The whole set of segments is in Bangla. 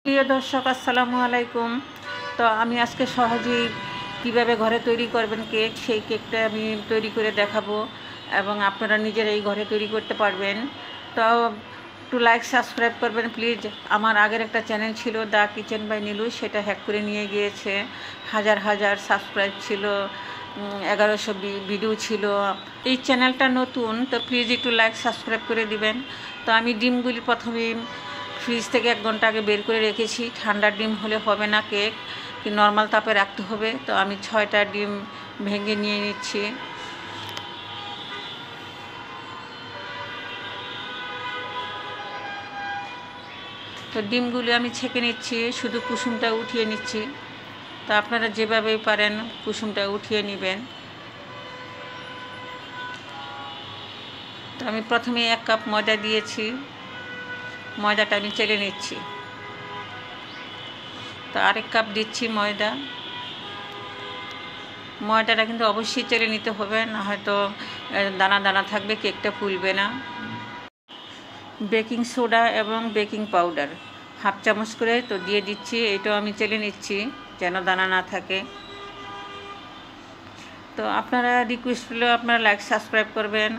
প্রিয় দর্শক, আসসালামু আলাইকুম। তো আমি আজকে সহজেই কিভাবে ঘরে তৈরি করবেন কেক, সেই কেকটা আমি তৈরি করে দেখাবো এবং আপনারা নিজেরাই ঘরে তৈরি করতে পারবেন। তো একটু লাইক সাবস্ক্রাইব করবেন প্লিজ। আমার আগের একটা চ্যানেল ছিল দ্য কিচেন বাই নীলু, সেটা হ্যাক করে নিয়ে গিয়েছে। হাজার হাজার সাবস্ক্রাইব ছিল, 1100 ভিডিও ছিল। এই চ্যানেলটা নতুন, তো প্লিজ একটু লাইক সাবস্ক্রাইব করে দিবেন। তো আমি ডিমগুলি প্রথমে ফ্রিজ থেকে 1 ঘন্টা আগে বের করে রেখেছি। ঠান্ডা ডিম হলে হবে না, কেক কি নর্মাল তাপে রাখতে হবে। তো আমি 6টা ডিম ভেঙে নিয়ে নিচ্ছি। তো ডিমগুলি আমি ছেঁকে নিচ্ছি, শুধু কুসুমটা উঠিয়ে নিচ্ছি। তো আপনারা যেভাবেই পারেন কুসুমটা উঠিয়ে নেবেন। তো আমি প্রথমে 1 কাপ ময়দা দিয়েছি, ময়দাটা আমি চেলে নিচ্ছি। তো আরেক কাপ দিচ্ছি ময়দা। ময়দাটা কিন্তু অবশ্যই চেলে নিতে হবে, না হয়তো দানা দানা থাকবে, কেকটা ফুলবে না। বেকিং সোডা এবং বেকিং পাউডার 1/2 চামচ করে তো দিয়ে দিচ্ছি। এটাও আমি চেলে নিচ্ছি যেন দানা না থাকে। তো আপনারা রিকোয়েস্ট করলেও আপনারা লাইক সাবস্ক্রাইব করবেন।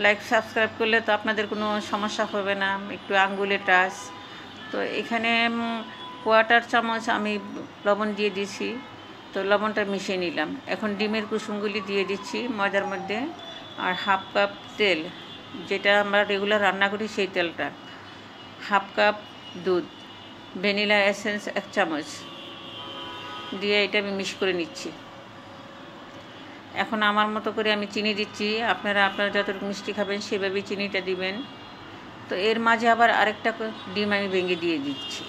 লাইক সাবস্ক্রাইব করলে তো আপনাদের কোনো সমস্যা হবে না, একটু আঙ্গুলে টাচ। তো এখানে 1/4 চামচ আমি লবণ দিয়ে দিছি। তো লবণটা মিশিয়ে নিলাম। এখন ডিমের কুসুমগুলি দিয়ে দিচ্ছি ময়দার মধ্যে, আর 1/2 কাপ তেল, যেটা আমরা রেগুলার রান্না করি সেই তেলটা, 1/2 কাপ দুধ, ভ্যানিলা এসেন্স 1 চামচ দিয়ে এটা আমি মিক্স করে নিচ্ছি। এখন আমার মতো করে আমি চিনি দিচ্ছি। আপনারা যতটুকু মিষ্টি খাবেন সেভাবেই চিনিটা দিবেন। তো এর মাঝে আবার আরেকটা ডিম আমি ভেঙে দিয়ে দিচ্ছি।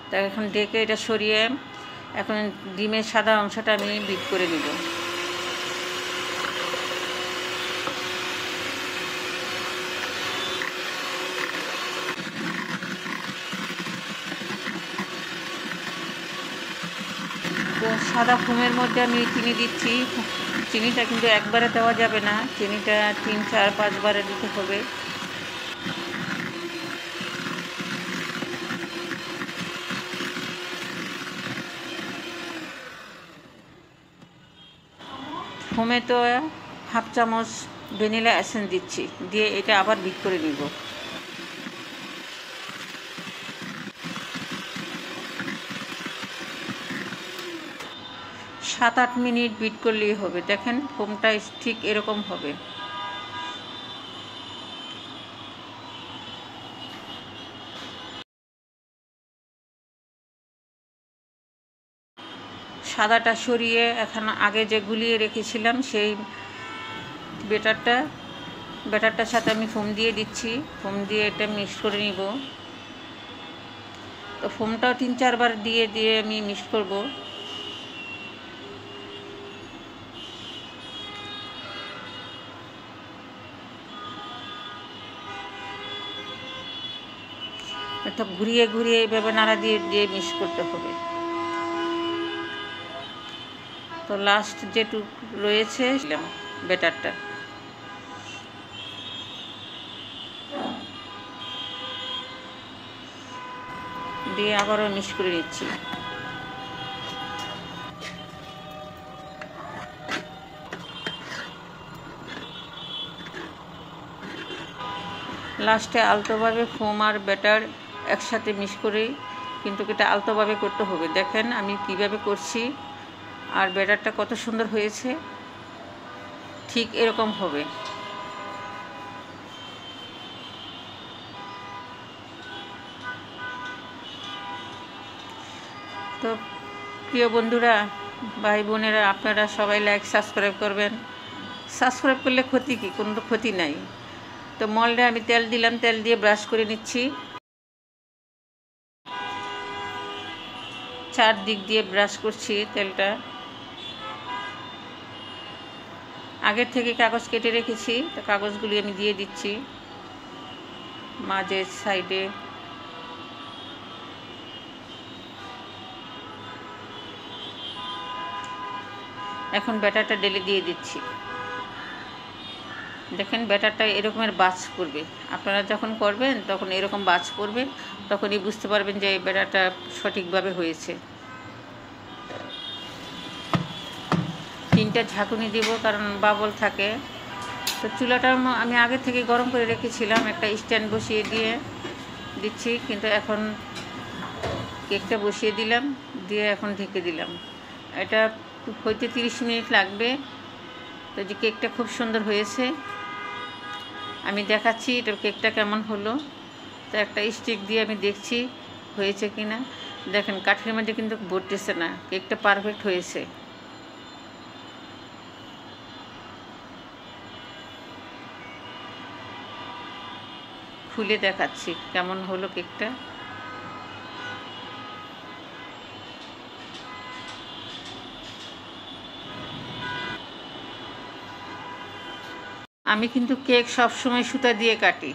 তা এখন ডেকে এটা সরিয়ে এখন ডিমের সাদা অংশটা আমি বিট করে নিব। তো সাদা ফোমের মধ্যে আমি চিনি দিচ্ছি। চিনিটা কিন্তু একবারে দেওয়া যাবে না, চিনিটা 3, 4, 5 বারে দিতে হবে। ফোমে তো 1/2 চামচ ভ্যানিলা এসেন্স দিচ্ছি, দিয়ে এটা আবার বিট করে নিব। 7-8 মিনিট বিট করলেই হবে। দেখেন ফোমটা ঠিক এরকম হবে। সাদাটা সরিয়ে এখন আগে যে গুলিয়ে রেখেছিলাম সেই ব্যাটারটার সাথে আমি ফোম দিয়ে দিচ্ছি। ফোম দিয়ে এটা মিক্স করে নিব। তো ফোমটাও 3-4 বার দিয়ে আমি মিক্স করব। তো ঘুরিয়ে ঘুরিয়ে এইভাবে নাড়া দিয়ে মিক্স করতে হবে। তো লাস্ট যেটুকু রয়েছে ব্যাটারটা দিয়ে আবারও মিক্স করে নিচ্ছি। লাস্টে আলতোভাবে ফোম আর ব্যাটার একসাথে মিক্স করে, কিন্তু এটা আলতোভাবে করতে হবে। দেখেন আমি কিভাবে করছি, আর ব্যাটারটা কত সুন্দর হয়েছে, ঠিক এরকম হবে। তো প্রিয় বন্ধুরা, ভাই বোনেরা, আপনারা সবাই লাইক সাবস্ক্রাইব করবেন। সাবস্ক্রাইব করলে ক্ষতি কি? কোনো তো ক্ষতি নাই। তো মলডে আমি তেল দিলাম, তেল দিয়ে ব্রাশ করে নিচ্ছি। 4 দিক দিয়ে ব্রাশ করছি তেলটা। আগের থেকে কাগজ কেটে রেখেছি, তো কাগজগুলি আমি দিয়ে দিচ্ছি মাঝে সাইডে। এখন ব্যাটারটা ঢেলে দিয়ে দিচ্ছি। দেখেন ব্যাটারটা এরকমের বাজ পড়বে। আপনারা যখন করবেন তখন এরকম বাজ পড়বে, তখনই বুঝতে পারবেন যে এই বেড়াটা সঠিকভাবে হয়েছে। 3টা ঝাঁকুনি দিব, কারণ বাবল থাকে। তো চুলাটা আমি আগে থেকে গরম করে রেখেছিলাম, একটা স্ট্যান্ড বসিয়ে দিচ্ছি, কিন্তু এখন কেকটা বসিয়ে দিলাম, দিয়ে এখন ঢেকে দিলাম। এটা হইতে 30 মিনিট লাগবে। তো যে কেকটা খুব সুন্দর হয়েছে, আমি দেখাচ্ছি এটা কেকটা কেমন হলো। তো একটা স্টিক দিয়ে আমি দেখছি হয়েছে কি না। দেখেন কাঠের মধ্যে কিন্তু বটতেছে না, কেকটা পারফেক্ট হয়েছে। খুলে দেখাচ্ছি কেমন হলো কেকটা। আমি কিন্তু কেক সবসময় সুতা দিয়ে কাটি।